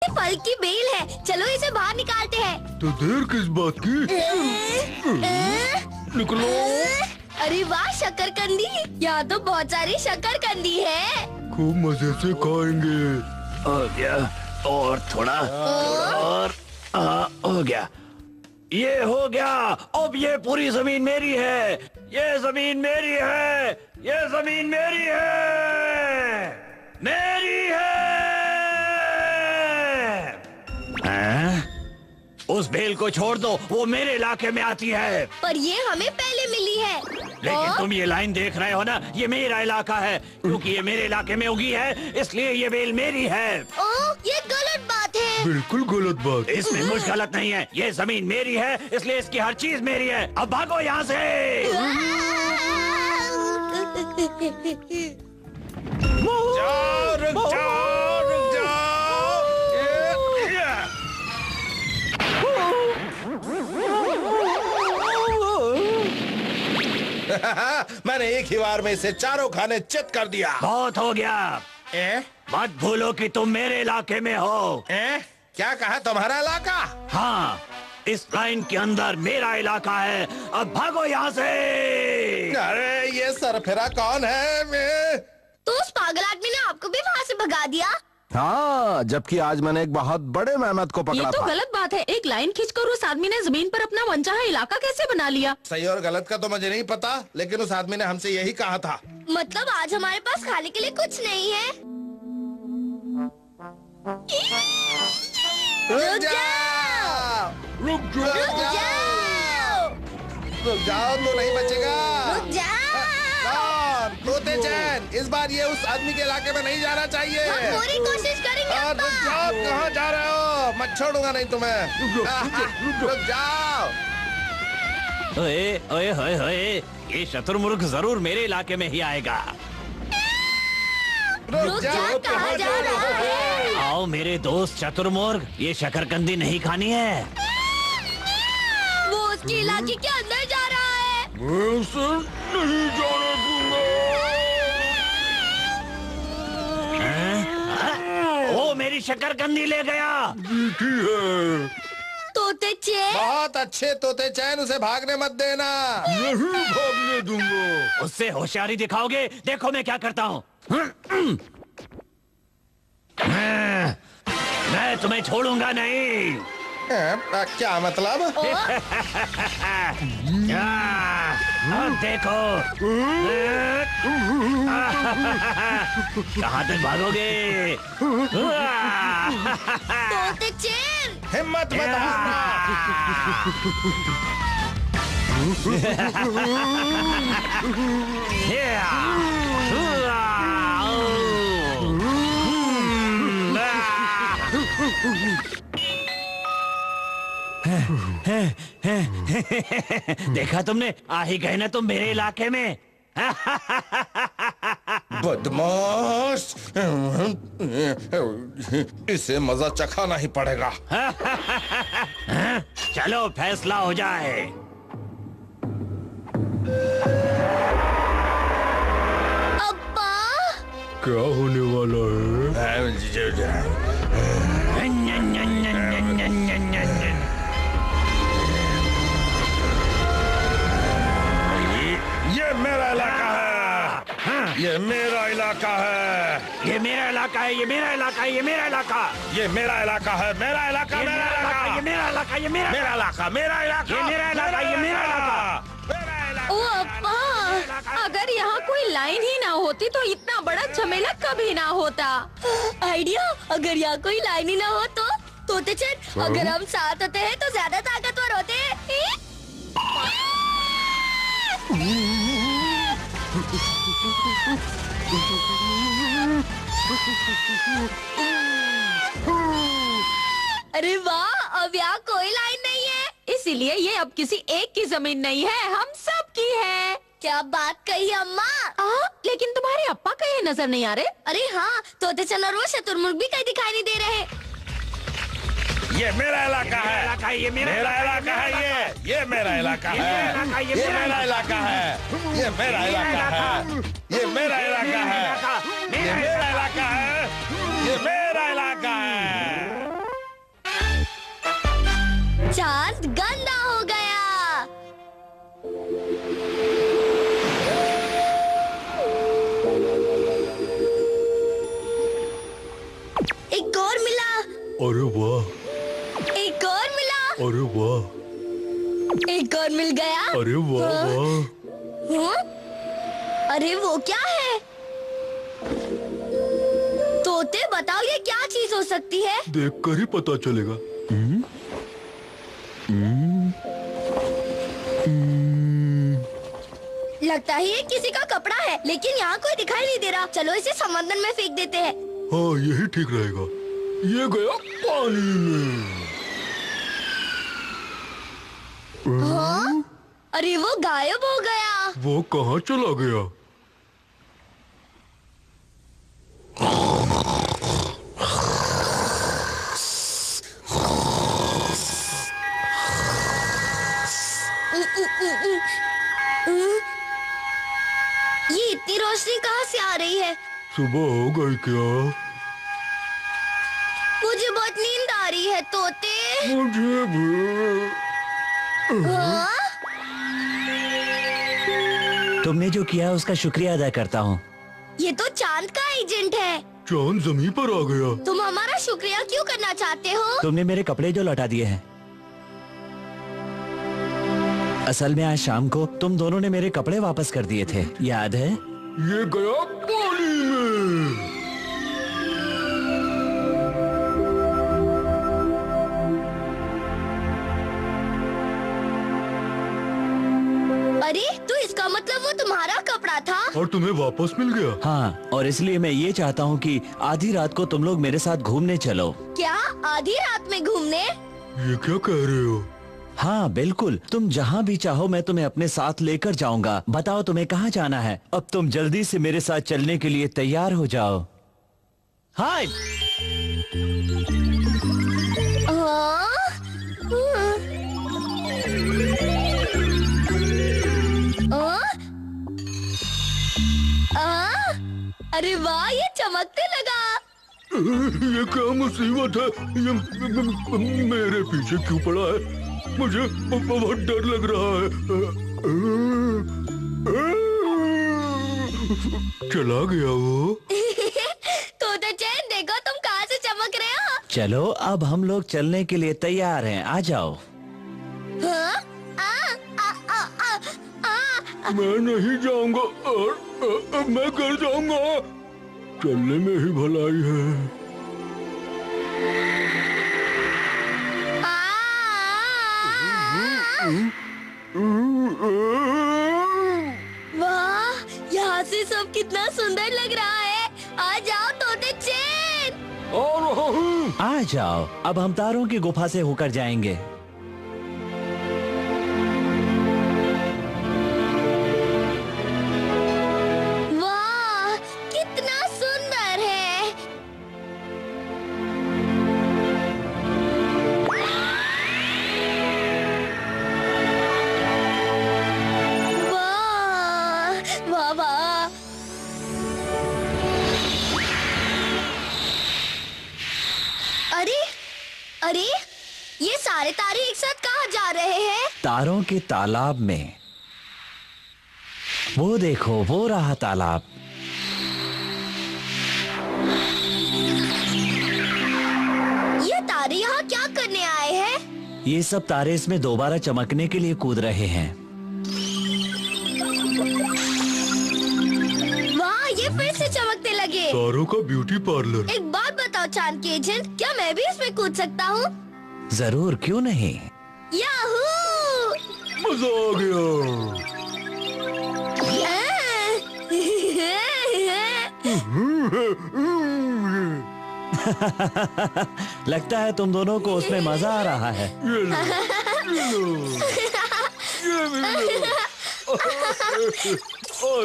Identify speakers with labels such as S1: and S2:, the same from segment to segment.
S1: फल की बेल है, चलो इसे बाहर निकालते हैं।
S2: तो देर किस बात की? निकलो।
S1: अरे वाह शकरकंदी, यहाँ तो बहुत सारी शकरकंदी है।
S2: खूब मजे से खाएंगे।
S3: हो गया, और थोड़ा और हो गया, ये हो गया। अब ये पूरी जमीन मेरी है, ये जमीन मेरी है, ये जमीन मेरी है, मेरी है। हैं? उस बेल को छोड़ दो, वो मेरे इलाके में आती है।
S1: पर ये हमें पहले मिली है।
S3: लेकिन तुम ये लाइन देख रहे हो ना, ये मेरा इलाका है। क्योंकि ये मेरे इलाके में उगी है, इसलिए ये बेल मेरी है।
S1: ये गलत बात है।
S2: बिल्कुल गलत बात।
S3: इसमें कुछ गलत नहीं है, ये जमीन मेरी है, इसलिए इसकी हर चीज मेरी है। अब भागो यहाँ से।
S4: जाओ, रुक जाओ, रुक जाओ। मैंने एक ही बार में इसे चारों खाने चित कर दिया।
S3: बहुत हो गया। मत भूलो कि तुम मेरे इलाके में हो।
S4: क्या कहा तुम्हारा इलाका?
S3: हाँ, इस लाइन के अंदर मेरा इलाका है। अब भागो यहाँ से।
S4: अरे ये सरफिरा कौन है?
S1: तो उस पागल आदमी ने आपको भी वहाँ से भगा दिया।
S5: हाँ, जबकि आज मैंने एक बहुत बड़े मेहनत को पकड़ा
S6: ये तो
S5: था।
S6: गलत बात है। एक लाइन खींचकर उस आदमी ने जमीन पर अपना मनचाहा इलाका कैसे बना लिया?
S4: सही और गलत का तो मुझे नहीं पता, लेकिन उस आदमी ने हमसे यही कहा था।
S1: मतलब आज हमारे पास खाने के लिए कुछ नहीं है। रुक जाओ,
S4: रुक
S1: रुक
S4: जाओ,
S1: जाओ,
S4: रुक जाओ, तो नहीं बचेगा।
S1: रुक जाओ।
S4: कौन? तोते चैन, इस बार ये उस आदमी के इलाके में नहीं जाना चाहिए।
S1: हम पूरी कोशिश करेंगे
S4: रुक
S1: अब्बा।
S4: जाओ, कहाँ जा रहे हो? मैं छोड़ूंगा नहीं तुम्हें। रुक जाओ।
S3: ओए ओए ओए ओए, ये शतुरमुर्ग जरूर मेरे इलाके में ही आएगा।
S1: रुक जा, कहाँ जा रहा है?
S3: आओ मेरे दोस्त शतुरमुर्ग, ये शकरकंदी नहीं खानी है।
S1: वो उसके इलाके के अंदर जा रहा है।
S2: मैं उसे नहीं जाने दूंगा।
S3: वो मेरी शकरकंदी ले गया।
S2: मीठी है।
S1: तोते चैन,
S4: बहुत अच्छे तोते चैन, उसे भागने मत देना।
S2: नहीं भागने दूंगा।
S3: उससे होशियारी दिखाओगे? देखो मैं क्या करता हूँ। मैं तुम्हें छोड़ूंगा नहीं।
S4: क्या मतलब?
S3: अब देखो। कहाँ तक भागोगे?
S1: तोते चैन।
S4: हिम्मत मत हारना।
S3: देखा तुमने, आ ही गए ना तुम मेरे इलाके में।
S4: बदमाश, इसे मजा चखाना ही पड़ेगा।
S3: चलो फैसला हो जाए।
S1: अब्बा,
S2: क्या होने वाला है?
S4: ये मेरा इलाका है। ये मेरा इलाका है।
S3: ये मेरा इलाका है, ये मेरा इलाका है, ये मेरा इलाका।
S4: ये मेरा इलाका है। मेरा इलाका,
S3: ये
S4: मेरा
S3: मेरा इलाका,
S4: इलाका,
S3: ये मेरा इलाका, ये मेरा
S4: मेरा इलाका, मेरा इलाका,
S3: ये मेरा इलाका, ये मेरा इलाका।
S4: मेरा इलाका।
S6: ओ अब्बा, अगर यहाँ कोई लाइन ही ना होती तो इतना बड़ा झमेला कभी ना होता।
S1: आइडिया, अगर यहाँ कोई लाइन ही ना हो तो तोते चैन, अगर हम साथ होते हैं तो ज्यादा ताकतवर होते हैं। अरे वाह, अब यहाँ कोई लाइन नहीं है।
S6: इसीलिए ये अब किसी एक की जमीन नहीं है, हम सब की है।
S1: क्या बात कही अम्मा।
S6: लेकिन तुम्हारे अप्पा कहीं नजर नहीं आ रहे।
S1: अरे हाँ, तोते चैन और वो शतुरमुर्ग भी कहीं दिखाई नहीं दे रहे।
S4: ये मेरा इलाका है।
S3: ये मेरा
S4: इलाका है। ये मेरा इलाका है। ये मेरा इलाका है। ये मेरा इलाका है। ये मेरा इलाका है। ये मेरा इलाका है। ये मेरा इलाका है।
S2: अरे वाह,
S1: एक और मिला।
S2: अरे वाह,
S1: एक और मिल गया।
S2: अरे वाह वाह।
S1: हाँ? अरे वो क्या है? तोते बताओ ये क्या चीज हो सकती है?
S2: देखकर ही पता चलेगा।
S1: लगता है ये किसी का कपड़ा है, लेकिन यहाँ कोई दिखाई नहीं दे रहा। चलो इसे समंदर में फेंक देते हैं।
S2: हाँ यही ठीक रहेगा। ये गया पानी में।
S1: हाँ? अरे वो गायब हो गया।
S2: वो कहाँ चला गया?
S1: ये इतनी रोशनी कहाँ से आ रही है?
S2: सुबह हो गई क्या?
S1: मुझे बहुत नींद आ रही है तोते।
S2: मुझे भी।
S1: हाँ?
S3: तुमने जो किया उसका शुक्रिया अदा करता हूँ।
S1: ये तो चांद का एजेंट है।
S2: चांद जमीन पर आ गया।
S1: तुम हमारा शुक्रिया क्यों करना चाहते हो?
S3: तुमने मेरे कपड़े जो लौटा दिए हैं। असल में आज शाम को तुम दोनों ने मेरे कपड़े वापस कर दिए थे, याद है?
S2: ये गया पानी में।
S1: अरे तो इसका मतलब वो तुम्हारा कपड़ा था?
S2: और तुम्हें वापस मिल गया?
S3: हाँ, और इसलिए मैं ये चाहता हूँ कि आधी रात को तुम लोग मेरे साथ घूमने चलो।
S1: क्या आधी रात में घूमने?
S2: ये क्या कह रहे हो?
S3: हाँ बिल्कुल, तुम जहाँ भी चाहो मैं तुम्हें अपने साथ लेकर जाऊंगा। बताओ तुम्हें कहाँ जाना है? अब तुम जल्दी से मेरे साथ चलने के लिए तैयार हो जाओ। हाय।
S1: हाँ? अरे वाह ये चमकने लगा।
S2: ये क्या मुसीबत है? ये मेरे पीछे क्यों पड़ा है? मुझे बहुत डर लग रहा है। चला गया वो।
S1: तो चैन देखो तुम कहाँ से चमक रहे हो।
S3: चलो अब हम लोग चलने के लिए तैयार हैं, आ जाओ।
S1: हाँ?
S2: मैं नहीं जाऊंगा और मैं घर जाऊंगा। चलने में ही भलाई है।
S1: वाह यहाँ से सब कितना सुंदर लग रहा है। आ जाओ तोते चैन।
S2: और
S3: आ जाओ, अब हम तारों की गुफा से होकर जाएंगे।
S1: वाह कितना सुंदर है। वाह वाह वाह। अरे अरे ये सारे तारे एक साथ कहाँ जा रहे हैं?
S3: तारों के तालाब में। वो देखो, वो रहा तालाब।
S1: ये तारे यहाँ क्या करने आए हैं?
S3: ये सब तारे इसमें दोबारा चमकने के लिए कूद रहे हैं।
S1: वाह ये फिर से चमकने लगे।
S2: तारों का ब्यूटी पार्लर।
S1: एक बात बताओ चांद के एजेंट, क्या मैं भी इसमें कूद सकता हूँ?
S3: जरूर, क्यों नहीं।
S1: याहू!
S2: मजा आ गया।
S3: लगता है तुम दोनों को उसमें मजा आ रहा है।
S2: ये लो, ये लो, ये भी लो। और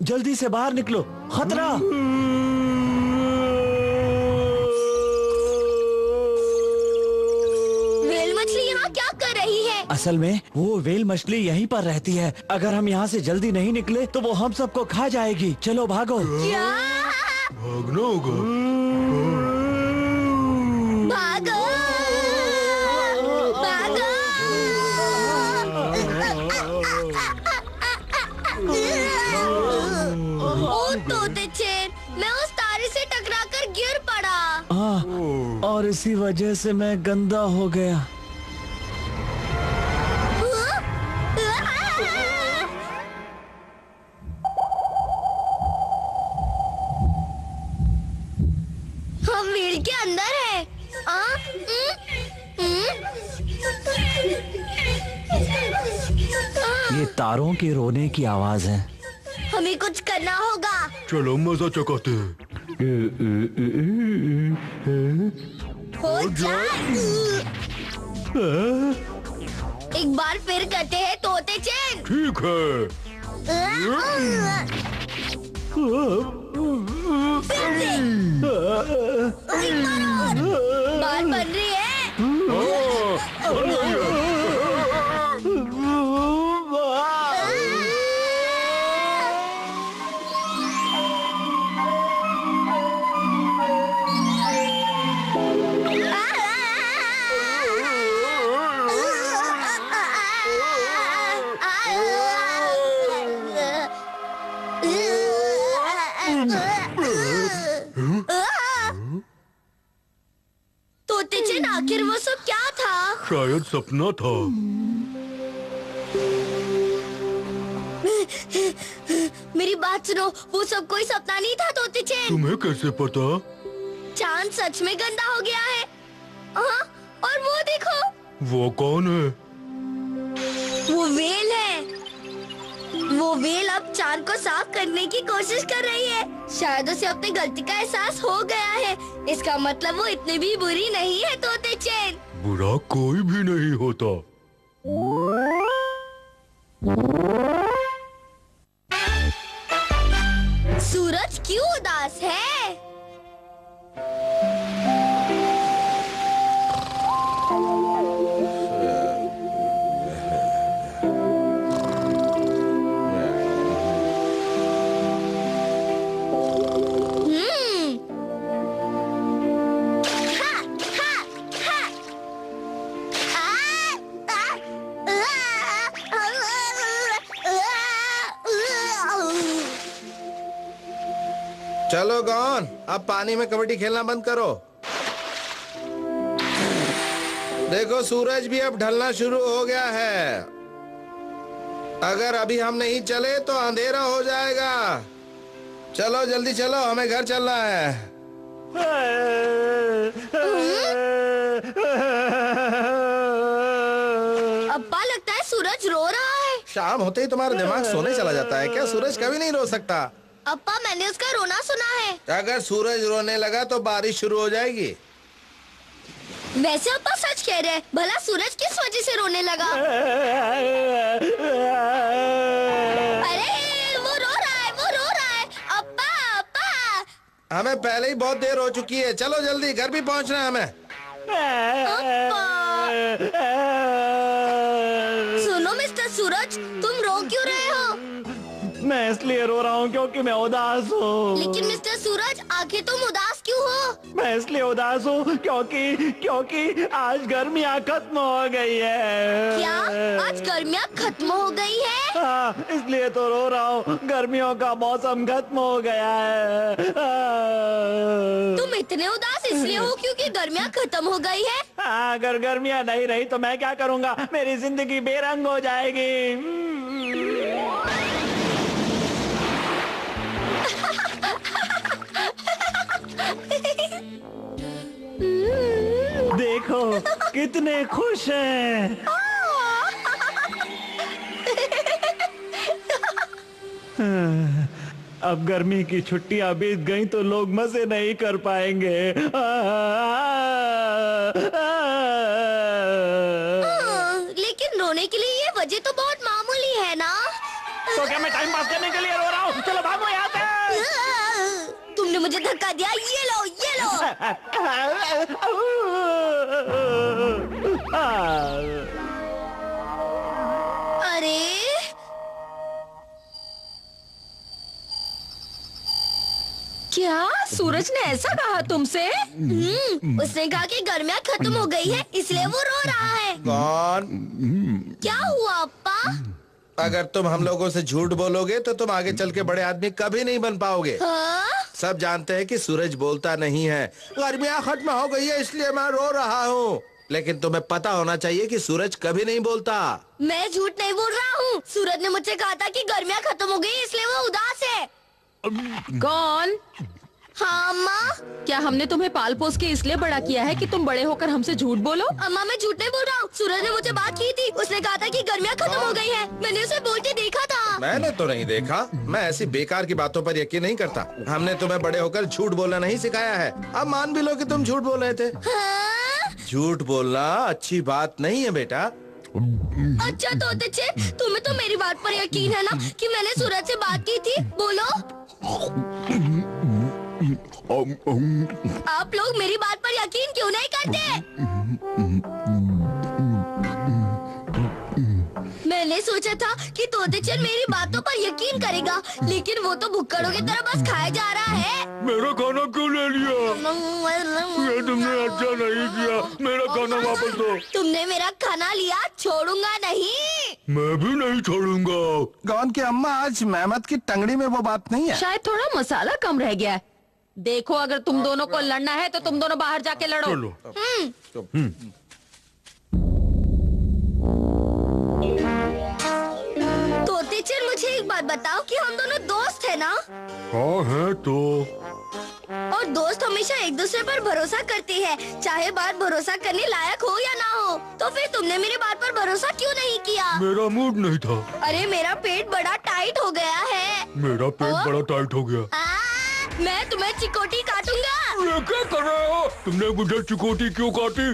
S3: जल्दी से बाहर निकलो, खतरा।
S1: वेल मछली यहाँ क्या कर रही है?
S3: असल में वो वेल मछली यहीं पर रहती है। अगर हम यहाँ से जल्दी नहीं निकले तो वो हम सबको खा जाएगी। चलो भागो।
S1: क्या?
S2: भागना होगा।
S1: भागो! भागो! ओ तोते चैन, मैं उस तारे से
S3: और इसी वजह से मैं गंदा हो गया।
S1: हम व्हील के अंदर है।
S3: ये तारों के रोने की आवाज है।
S1: हमें कुछ करना होगा।
S2: चलो मजा चकाते हैं।
S1: हो जाए। एक बार फिर करते हैं तोते चैन।
S2: ठीक है।
S1: बाल बन रही है। तोते चैन, आखिर वो सब क्या था?
S2: शायद सपना था।
S1: मेरी बात सुनो, वो सब कोई सपना नहीं था तोते चैन।
S2: तुम्हें कैसे पता?
S1: चांद सच में गंदा हो गया है। हाँ, और वो देखो,
S2: वो कौन है?
S1: वो व्हेल है। वो व्हेल अब चांद को साफ करने की कोशिश कर रही है। शायद उसे अपनी गलती का एहसास हो गया है। इसका मतलब वो इतनी भी बुरी नहीं है तोते चैन।
S2: बुरा कोई भी नहीं होता।
S1: सूरज क्यों उदास है?
S5: चलो गॉन, अब पानी में कबड्डी खेलना बंद करो। देखो सूरज भी अब ढलना शुरू हो गया है। अगर अभी हम नहीं चले तो अंधेरा हो जाएगा। चलो जल्दी चलो, हमें घर चलना है।
S1: अब्बा, लगता है सूरज रो रहा है।
S5: शाम होते ही तुम्हारा दिमाग सोने चला जाता है क्या? सूरज कभी नहीं रो सकता।
S1: अब्बा, मैंने उसका रोना सुना है।
S5: अगर सूरज रोने लगा तो बारिश शुरू हो जाएगी।
S1: वैसे अब्बा सच कह रहे हैं। भला सूरज किस वजह से रोने लगा? अरे वो रो रहा है, वो रो रहा है। अब्बा, अब्बा।
S5: हमें पहले ही बहुत देर हो चुकी है। चलो जल्दी, घर भी पहुंचना है हमें।
S1: अब्बा। सुनो मिस्टर सूरज, तुम रो क्यों रहे हो?
S3: मैं इसलिए रो रहा हूँ क्योंकि मैं उदास हूँ।
S1: लेकिन मिस्टर सूरज, आखिर तुम उदास क्यों हो?
S3: मैं इसलिए उदास हूँ क्योंकि आज गर्मियाँ खत्म हो गई है।
S1: क्या आज गर्मियाँ खत्म हो गई है?
S3: हाँ, इसलिए तो रो रहा हूँ। गर्मियों का मौसम खत्म हो गया है।
S1: तुम इतने उदास इसलिए हो क्योंकि गर्मियाँ खत्म हो गई है?
S3: हाँ, अगर गर्मियाँ नहीं रही तो मैं क्या करूँगा? मेरी जिंदगी बेरंग हो जाएगी। देखो कितने खुश हैं। अब गर्मी की छुट्टियां बीत गई तो लोग मजे नहीं कर पाएंगे।
S1: लेकिन रोने के लिए ये वजह तो बहुत मामूली है ना।
S3: तो क्या मैं टाइम पास करने के लिए रो रहा हूँ? चलो भागो यहाँ से।
S1: तुमने मुझे धक्का दिया। ये लो, ये लो। अरे
S6: क्या सूरज ने ऐसा कहा तुमसे?
S1: उसने कहा कि गर्मियाँ खत्म हो गई है, इसलिए वो रो रहा है।
S5: कौन?
S1: क्या हुआ अप्पा?
S5: अगर तुम हम लोगों से झूठ बोलोगे तो तुम आगे चल के बड़े आदमी कभी नहीं बन पाओगे।
S1: हाँ?
S5: सब जानते हैं कि सूरज बोलता नहीं है। गर्मियाँ खत्म हो गई है इसलिए मैं रो रहा हूँ। लेकिन तुम्हें पता होना चाहिए कि सूरज कभी नहीं बोलता।
S1: मैं झूठ नहीं बोल रहा हूँ। सूरज ने मुझसे कहा था कि गर्मियाँ खत्म हो गई इसलिए वो उदास है।
S6: कौन?
S1: हाँ अम्मा।
S6: क्या हमने तुम्हें पाल पोस के इसलिए बड़ा किया है कि तुम बड़े होकर हमसे झूठ बोलो?
S1: अम्मा मैं झूठ नहीं बोल रहा हूँ। सूरज ने मुझे बात की थी। उसने कहा था कि गर्मियाँ खत्म हो गई हैं। मैंने उसे बोलते देखा था।
S5: मैंने तो नहीं देखा। मैं ऐसी बेकार की बातों पर यकीन नहीं करता। हमने तुम्हें बड़े होकर झूठ बोलना नहीं सिखाया है। अब मान भी लो कि तुम झूठ बोल रहे थे।
S1: हाँ?
S5: झूठ बोलना अच्छी बात नहीं है बेटा।
S1: अच्छा तोते चेन, तुम्हें तो मेरी बात पर यकीन है ना कि मैंने सूरज से बात की थी? बोलो। आप लोग मेरी बात पर यकीन क्यों नहीं करते? मैंने सोचा था कि तोते चेन मेरी बातों पर यकीन करेगा, लेकिन वो तो भुक्कड़ों की तरह बस खाए जा रहा है।
S2: मेरा खाना क्यों ले लिया? ये तुमने अच्छा नहीं किया। मेरा खाना वापस दो।
S1: तुमने मेरा खाना लिया, छोड़ूंगा नहीं।
S2: मैं भी नहीं छोड़ूंगा।
S7: गौन की अम्मा, आज मेहमत की टंगड़ी में वो बात नहीं है।
S6: शायद थोड़ा मसाला कम रह गया है। देखो, अगर तुम दोनों को लड़ना है तो तुम दोनों बाहर जाके लड़ो।
S2: चलो।
S1: तोते चेन, मुझे एक बात बताओ कि हम दोनों दोस्त है ना?
S2: हाँ है तो।
S1: और दोस्त हमेशा एक दूसरे पर भरोसा करते हैं, चाहे बात भरोसा करने लायक हो या ना हो। तो फिर तुमने मेरी बात पर भरोसा क्यों नहीं किया?
S2: मेरा मूड नहीं था।
S1: अरे मेरा पेट बड़ा टाइट हो गया है।
S2: मेरा पेट बड़ा टाइट हो गया।
S1: मैं तुम्हें चिकोटी काटूंगा।
S2: ये क्या कर रहे हो? तुमने मुझे चिकोटी क्यों काटी?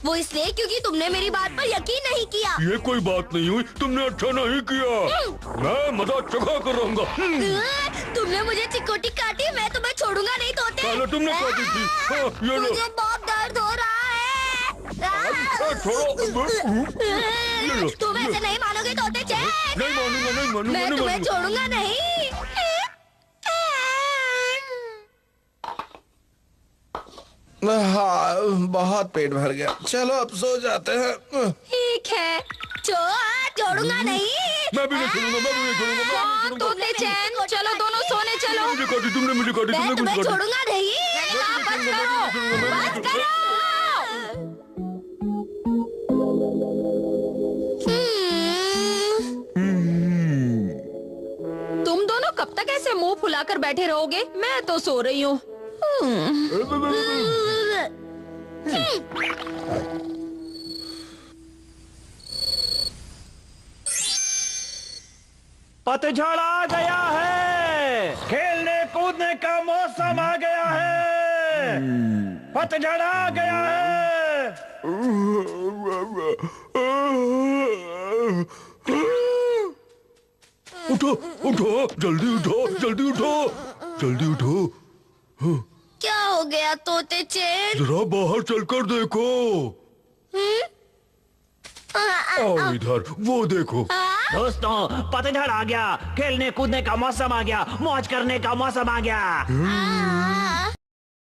S1: वो इसलिए क्योंकि तुमने मेरी बात पर यकीन नहीं किया।
S2: ये कोई बात नहीं हुई। तुमने अच्छा नहीं किया। मैं मजा चखा कर रहूंगा।
S1: तुमने मुझे चिकोटी काटी, मैं तुम्हें छोड़ूंगा नहीं तोते।
S2: पहले तुमने काटी थी। हाँ, ये लो।
S1: मुझे बहुत दर्द हो रहा है।
S2: छोड़ो।
S1: तुम ऐसे नहीं मानोगे तोते चेन।
S2: नहीं मानूंगा, नहीं मानूंगा,
S1: मैं
S2: नहीं
S1: तुम्हें
S2: मानूंगा।
S1: छोड़ूंगा नहीं।
S5: हाँ, बहुत पेट भर गया। चलो अब सो जाते हैं।
S1: ठीक है, छोड़ूंगा नहीं।
S2: मैं भी नहीं छोड़ूंगा, मैं भी नहीं छोड़ूंगा, मैं भी नहीं
S6: हाँ,
S2: छोड़ूंगा।
S6: तोते चैन, चलो दोनों सोने चलो।
S2: मुझे काटी, तुमने मुझे काटी,
S1: मैं
S2: तुमने
S1: तुम्हें
S2: मुझे काटी।
S1: छोड़ूंगा नहीं।
S6: बंद करो, बंद करो। तुम दोनों कब तक ऐसे मुंह फुलाकर बैठे रहोगे? मैं तो सो रही हूँ।
S3: पतझड़ आ गया है। खेलने कूदने का मौसम आ गया है। पतझड़ आ गया है।
S2: उठो, उठो, जल्दी उठो, जल्दी उठो, जल्दी उठो।
S1: क्या हो गया तोते चेन?
S2: जरा बाहर चलकर देखो। आओ इधर, वो देखो।
S3: दोस्तों, पतझड़ आ गया। खेलने कूदने का मौसम आ गया। मौज करने का मौसम आ गया।